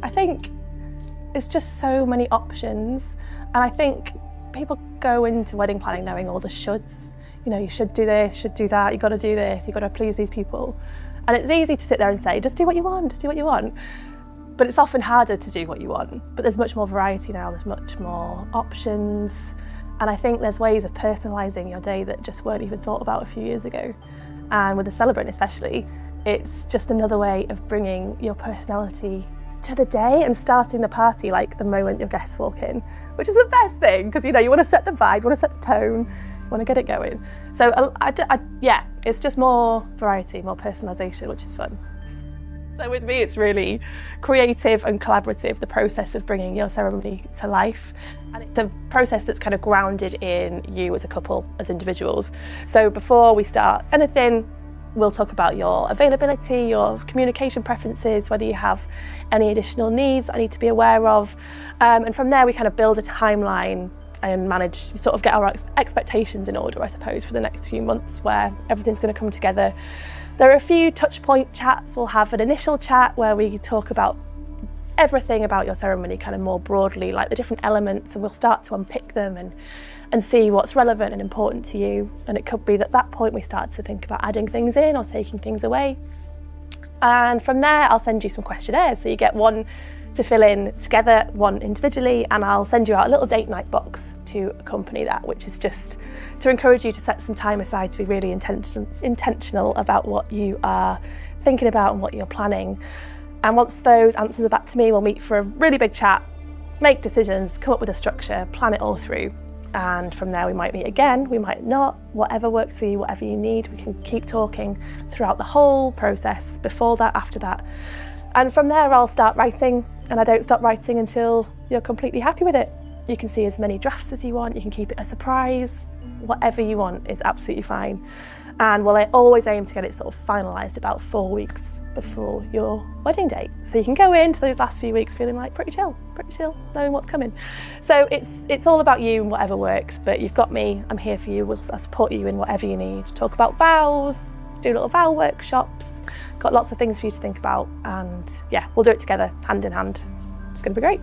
I think it's just so many options, and I think people go into wedding planning knowing all the shoulds. You know, you should do this, should do that, you've got to do this, you've got to please these people. And it's easy to sit there and say, just do what you want, just do what you want. But it's often harder to do what you want. But there's much more variety now, there's much more options. And I think there's ways of personalising your day that just weren't even thought about a few years ago. And with the Celebrant especially, it's just another way of bringing your personality to the day and starting the party like the moment your guests walk in, which is the best thing, because you know, you want to set the vibe, you want to set the tone, you want to get it going. So yeah, it's just more variety, more personalisation, which is fun. So with me, it's really creative and collaborative, the process of bringing your ceremony to life. And it's a process that's kind of grounded in you as a couple, as individuals. So before we start anything, we'll talk about your availability, your communication preferences, whether you have any additional needs I need to be aware of. And from there, we kind of build a timeline and manage, sort of get our expectations in order, I suppose, for the next few months where everything's going to come together. There are a few touch point chats. We'll have an initial chat where we talk about everything about your ceremony kind of more broadly, like the different elements, and we'll start to unpick them and see what's relevant and important to you. And it could be that at that point we start to think about adding things in or taking things away. And from there, I'll send you some questionnaires. So you get one to fill in together, one individually, and I'll send you out a little date night box to accompany that, which is just to encourage you to set some time aside to be really intentional about what you are thinking about and what you're planning. And once those answers are back to me, we'll meet for a really big chat, make decisions, come up with a structure, plan it all through. And from there we might meet again, we might not, whatever works for you, whatever you need. We can keep talking throughout the whole process, before that, after that. And from there I'll start writing, and I don't stop writing until you're completely happy with it. You can see as many drafts as you want, you can keep it a surprise, whatever you want is absolutely fine. And we'll always aim to get it sort of finalised about 4 weeks before your wedding date. So you can go into those last few weeks feeling like pretty chill, knowing what's coming. So it's all about you and whatever works, but you've got me, I'm here for you, I'll support you in whatever you need. Talk about vows, do little vow workshops, got lots of things for you to think about, and yeah, we'll do it together, hand in hand. It's gonna be great.